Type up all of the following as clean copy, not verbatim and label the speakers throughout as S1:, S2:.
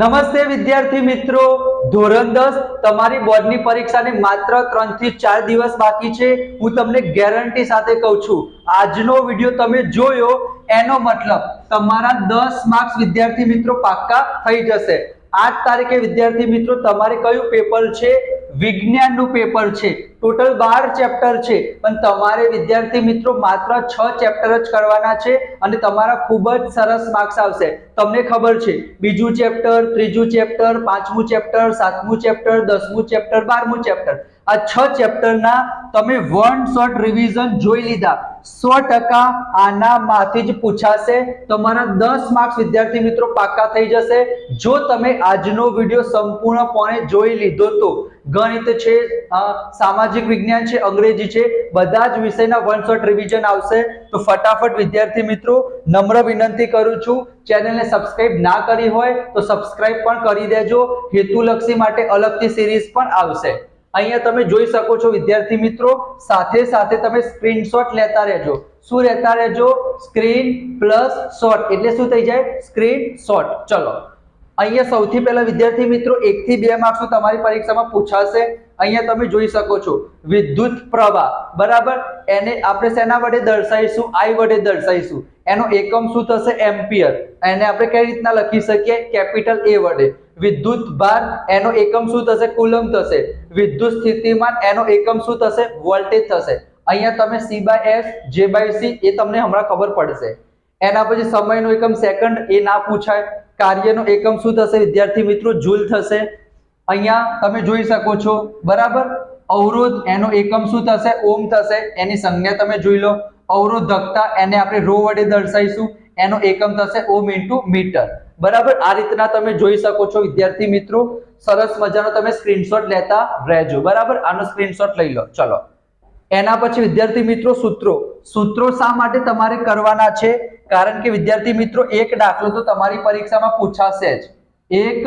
S1: નમસ્તે વિદ્યાર્થી મિત્રો, ધોરણ 10 તમારી બોર્ડની પરીક્ષાને માત્ર 3 થી 4 દિવસ બાકી છે। હું તમને ગેરંટી સાથે કહું છું, આજનો વિડિયો તમે જોયો એનો મતલબ તમારા 10 માર્ક્સ વિદ્યાર્થી મિત્રો પાક્કા થઈ જશે। 8 તારીખે વિદ્યાર્થી મિત્રો તમારે કયું પેપર છે? વિજ્ઞાનનું પેપર છે। ટોટલ 12 ચેપ્ટર છે, પણ તમારે વિદ્યાર્થી મિત્રો માત્ર 6 ચેપ્ટર જ કરવાના છે અને તમારા ખૂબ જ સરસ માર્ક્સ આવશે। તમને ખબર છે, બીજું ચેપ્ટર, ત્રીજું ચેપ્ટર, પાંચમું ચેપ્ટર, સાતમું ચેપ્ટર, 10મું ચેપ્ટર, 12મું ચેપ્ટર, આ 6 ચેપ્ટરના તમે વન શોર્ટ રિવિઝન જોઈ લીધા। 100% આનામાંથી જ પૂછાશે। તમારા 10 માર્ક્સ વિદ્યાર્થી મિત્રો પાક્કા થઈ જશે જો તમે આજનો વિડિયો સંપૂર્ણપણે જોઈ લીધો તો। ગણિત છે, સામાજિક વિજ્ઞાન છે, અંગ્રેજી છે, બધા જ વિષયના વન શોર્ટ રિવિઝન આવશે। તો ફટાફટ વિદ્યાર્થી મિત્રો નમ્ર વિનંતી કરું છું, ચેનલને સબસ્ક્રાઇબ ના કરી હોય તો સબસ્ક્રાઇબ પણ કરી દેજો। હેતુલક્ષી માટે અલગથી સિરીઝ પણ આવશે। અહીંયા તમે જોઈ શકો છો વિદ્યાર્થી મિત્રો, સાથે સાથે તમે સ્ક્રીનશોટ લેતા રહેજો। શું લેતા રહેજો? સ્ક્રીન પ્લસ શોટ એટલે શું થઈ જાય? સ્ક્રીનશોટ। ચલો, અહીંયા સૌથી પહેલા વિદ્યાર્થી મિત્રો 1 થી 2 માર્ક્સ તમારી પરીક્ષામાં પૂછાશે। અહીંયા તમે જોઈ શકો છો વિદ્યુત પ્રવાહ, બરાબર? એને આપણે શેના વડે દર્શાવીશું? I વડે દર્શાવીશું। એનો એકમ શું થશે? એમ્પિયર। એને આપણે કઈ રીતના લખી શકીએ? કેપિટલ A વડે। વિદ્યુત ભાર, એનો એકમ શું થશે? કુલમ થશે। વિદ્યુત સ્થિતિમાન, એનો એકમ શું થશે? વોલ્ટેજ થશે। અહીંયા તમે C/S, J/C એ તમને હમણાં ખબર પડશે। એના પછી સમયનો એકમ સેકન્ડ, એ ના પૂછાય। કાર્યનો એકમ શું થશે વિદ્યાર્થી મિત્રો? જૂલ થશે। અહીંયા તમે જોઈ શકો છો, બરાબર? અવરોધ, એનો એકમ શું થશે? ઓમ થશે। એની સંજ્ઞા તમે જોઈ લો। અવરોધકતા, એને આપણે રો વડે દર્શાવીશું। એનો એકમ થશે ઓમ ઇન્ટુ મીટર, બરાબર? આ રીતના તમે જોઈ શકો છો વિદ્યાર્થી મિત્રો। સરસ મજાનો તમે સ્ક્રીનશોટ લેતા રહેજો, બરાબર? આનો સ્ક્રીનશોટ લઈ લો। ચલો, એના પછી વિદ્યાર્થી મિત્રો સૂત્રો શા માટે તમારે કરવાના છે? કારણ કે વિદ્યાર્થી મિત્રો એક દાખલો તો તમારી પરીક્ષામાં પૂછાશે જ। એક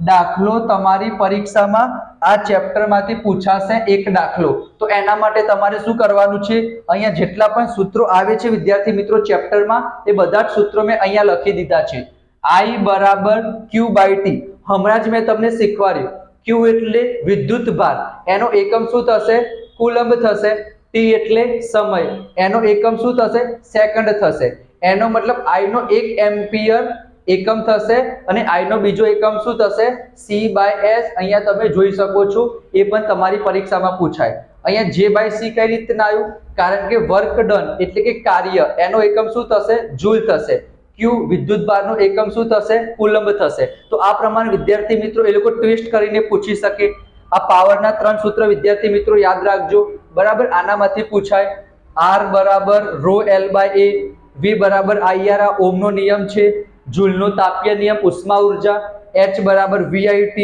S1: દાખલો તમારી પરીક્ષામાં આ ચેપ્ટરમાંથી પૂછાશે, એક દાખલો। તો એના માટે તમારે શું કરવાનું છે? અહીંયા જેટલા પણ સૂત્રો આવે છે વિદ્યાર્થી મિત્રો ચેપ્ટરમાં, એ બધા જ સૂત્રો મેં અહીંયા લખી દીધા છે। I = Q/T હમણાં જ મેં તમને શીખવાડ્યું। Q એટલે વિદ્યુત ભાર, એનો એકમ શું થશે? કુલંબ થશે। T એટલે સમય, એનો એકમ શું થશે? સેકન્ડ થશે। એનો મતલબ I નો 1 એમ્પિયર એકમ થશે અને I નો બીજો એકમ શું થશે? C/S। અહીંયા તમે જોઈ શકો છો, એ પણ તમારી પરીક્ષામાં પૂછાય। અહીંયા J/C કઈ રીતના આવ્યું? કારણ કે વર્ક ડન એટલે કે કાર્ય, એનો એકમ શું થશે? જૂલ થશે। Q વિદ્યુત ભારનો એકમ શું થશે? કુલંબ થશે। તો આ પ્રમાણે વિદ્યાર્થી મિત્રો એ લોકો ટ્વિસ્ટ કરીને પૂછી શકે। આ પાવરના 3 સૂત્ર વિદ્યાર્થી મિત્રો યાદ રાખજો, બરાબર? આનામાંથી પૂછાય। R = ρL/A, V = IR, આ ઓમનો નિયમ છે। જૂલનો તાપીય નિયમ, ઉષ્મા ઉર્જા। H = VIT,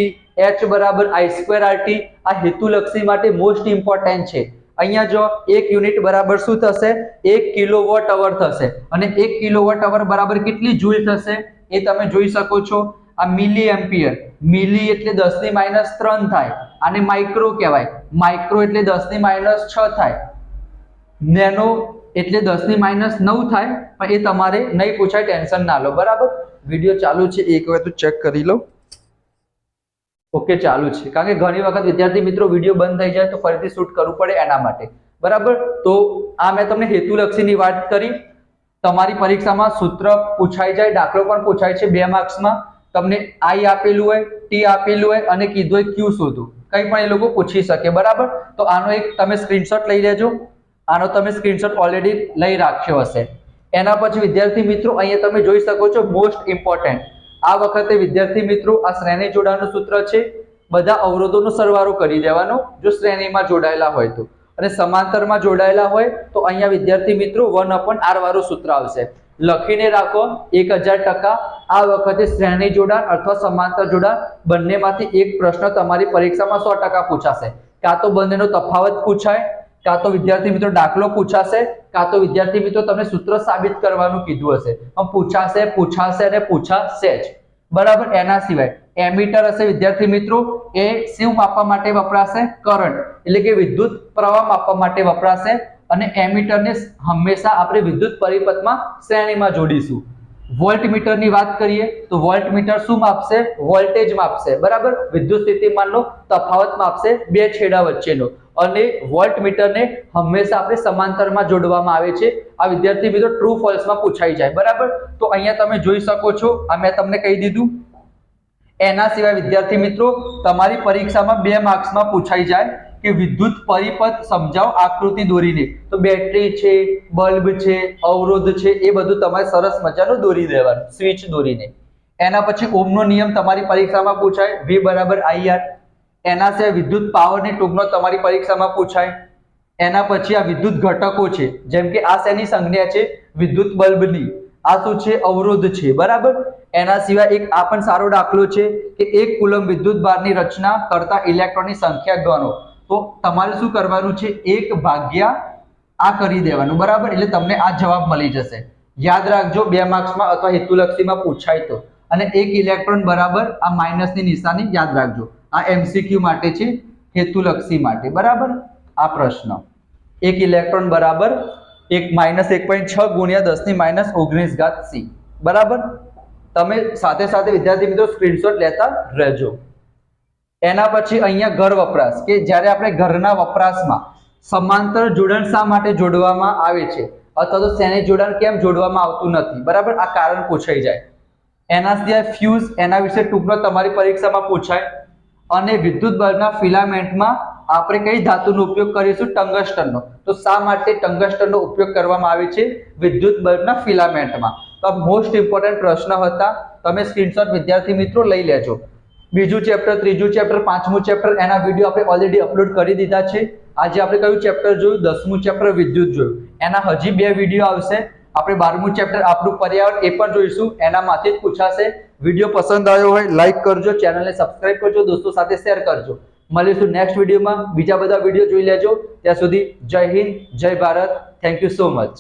S1: H = I²RT, આ હેતુલક્ષી માટે મોસ્ટ ઇમ્પોર્ટન્ટ છે। અહીંયા જો 1 યુનિટ બરાબર શું થશે? 1 કિલોવોટ અવર થશે અને 1 કિલોવોટ અવર બરાબર કેટલી જૂલ થશે? એ તમે જોઈ શકો છો। આ મિલી એમ્પિયર, મિલી એટલે 10⁻³ થાય, આને માઇક્રો કહેવાય। માઇક્રો એટલે 10⁻6 થાય। નેનો એટલે 10⁻9 થાય, પણ એ તમારે નહીં પૂછાય, ટેન્શન ના લો, બરાબર? વિડિયો ચાલુ છે, એક વાર તો ચેક કરી લો। ઓકે, ચાલુ છે, કારણ કે ઘણી વખત વિદ્યાર્થી મિત્રો વિડિયો બંધ થઈ જાય તો ફરીથી શૂટ કરવું પડે એના માટે, બરાબર? તો આ મેં તમને હેતુલક્ષીની વાત કરી। તમારી પરીક્ષામાં સૂત્ર પૂછાઈ જાય, દાખલો પણ પૂછાય છે 2 માર્ક્સમાં। તમને I આપેલું હોય, T આપેલું હોય અને કીધું હોય Q શોધો, કંઈ પણ એ લોકો પૂછી શકે, બરાબર? તો આનો એક તમે સ્ક્રીનશોટ લઈ લેજો। આનો તમે સ્ક્રીનશોટ ઓલરેડી લઈ રાખ્યો હશે। એના પછી વિદ્યાર્થી મિત્રો અહીંયા તમે જોઈ શકો છો મોસ્ટ ઇમ્પોર્ટન્ટ, આ વખતે વિદ્યાર્થી મિત્રો આ શ્રેણી જોડાણનું સૂત્ર છે। બધા અવરોધોનો સરવાળો કરી દેવાનો જો શ્રેણીમાં જોડાયેલા હોય તો, અને સમાંતરમાં જોડાયેલા હોય તો અહીંયા વિદ્યાર્થી મિત્રો 1/r વાળું સૂત્ર આવશે। લખીને રાખો 1000%। આ વખતે શ્રેણી જોડાણ અથવા સમાંતર જોડાણ બંનેમાંથી એક પ્રશ્ન તમારી પરીક્ષામાં 100% પૂછાશે। કાં તો બંનેનો તફાવત પૂછાય, કાં તો વિદ્યાર્થી મિત્રો દાખલો પૂછાશે, કાં તો વિદ્યાર્થી મિત્રો તમને સૂત્ર સાબિત કરવાનું કીધું હશે। પૂછાશે અને પૂછાશે જ, બરાબર? એના સિવાય એમીટર હશે વિદ્યાર્થી મિત્રો, એ શું માપવા માટે વપરાશે? કરંટ એટલે કે વિદ્યુત પ્રવાહ માપવા માટે વપરાશે। અને એમીટરને હંમેશા આપણે વિદ્યુત પરિપથમાં શ્રેણીમાં જોડીશું। વોલ્ટમીટરની વાત કરીએ તો વોલ્ટમીટર શું માપશે? વોલ્ટેજ માપશે, બરાબર, વિદ્યુત સ્થિતિમાનનો તફાવત માપશે બે છેડા વચ્ચેનો. અને વોલ્ટમીટરને હંમેશા આપણે સમાંતરમાં જોડવામાં આવે છે. આ વિદ્યાર્થી મિત્રો ટ્રુ ફોલ્સમાં પૂછાઈ જાય, બરાબર. તો અહીંયા તમે જોઈ શકો છો, આ મેં તમને કહી દીધું. એના સિવાય વિદ્યાર્થી મિત્રો તમારી પરીક્ષામાં 2 માર્ક્સમાં પૂછાઈ જાય કે વિદ્યુત પરિપથ સમજાવો આકૃતિ દોરીને. તો બેટરી છે, બલ્બ છે, અવરોધ છે, એ બધું તમારે સરસ મજાનું દોરી દેવાનું, સ્વિચ દોરીને. એના પછી ઓહમનો નિયમ તમારી પરીક્ષામાં પૂછાય, V = IR. એના સિવાય વિદ્યુત પાવરની ટૂંકનો તમારી પરીક્ષામાં પૂછાય. એના પછી આ વિદ્યુત ઘટકો છે, જેમ કે આ શેની સંજ્ઞા છે? વિદ્યુત બલ્બની. આ શું છે? અવરોધ છે, બરાબર. એના સિવાય એક આ પણ સારો દાખલો છે કે 1 કુલમ વિદ્યુત ભારની રચના કરતા ઇલેક્ટ્રોનની સંખ્યા ગણો. તો તમારે શું કરવાનું છે? 1 ભાગ્યા આ કરી દેવાનું, બરાબર. એટલે તમને આ જવાબ મળી જશે. યાદ રાખજો, 2 માર્ક્સમાં અથવા હેતુલક્ષીમાં પૂછાય તો. અને 1 ઇલેક્ટ્રોન બરાબર આ માઇનસની નિશાની યાદ રાખજો. આ MCQ માટે છે, હેતુલક્ષી માટે, બરાબર. આ પ્રશ્ન 1 ઇલેક્ટ્રોન બરાબર -1.6 × 10⁻−19 C, બરાબર. તમે સાથે સાથે વિદ્યાર્થી મિત્રો સ્ક્રીનશોટ લેતા રહેજો. એના પછી અહીંયા ઘર વપરાશ, કે જ્યારે આપણે ઘરના વપરાશમાં સમાંતર જોડાણ શા માટે જોડવામાં આવે છે અથવા તો શ્રેણી જોડાણ કેમ જોડવામાં આવતું નથી, બરાબર. આ કારણ પૂછાઈ જાય. એના સિવાય ફ્યુઝ, એના વિશે ટૂંકમાં તમારી પરીક્ષામાં પૂછાય. અને વિદ્યુત બલ્બના ફિલામેન્ટમાં આપણે કઈ ધાતુનો ઉપયોગ કરીશું? ટંગસ્ટનનો. તો શા માટે ટંગસ્ટનનો ઉપયોગ કરવામાં આવે છે વિદ્યુત બલ્બના ફિલામેન્ટમાં? તો મોસ્ટ ઇમ્પોર્ટન્ટ પ્રશ્ન હતા. તમે સ્ક્રીનશોટ વિદ્યાર્થી મિત્રો લઈ લેજો. બીજું ચેપ્ટર, ત્રીજું ચેપ્ટર, પાંચમું ચેપ્ટર, એના વિડીયો આપણે ઓલરેડી અપલોડ કરી દીધા છે. આજે આપણે કયું ચેપ્ટર જોયું? 10મું ચેપ્ટર વિદ્યુત જોયું. એના હજી 2 વિડીયો આવશે. આપણે 12મું ચેપ્ટર આપણું પર્યાવરણ એ પણ જોઈશું, એનામાંથી જ પૂછાશે. વિડીયો પસંદ આવ્યો હોય લાઈક કરજો, ચેનલને સબસ્ક્રાઇબ કરજો, દોસ્તો સાથે શેર કરજો. મળીશું નેક્સ્ટ વિડીયોમાં. બીજા બધા વિડીયો જોઈ લેજો. ત્યાં સુધી જય હિન્દ, જય Bharat. Thank you so much.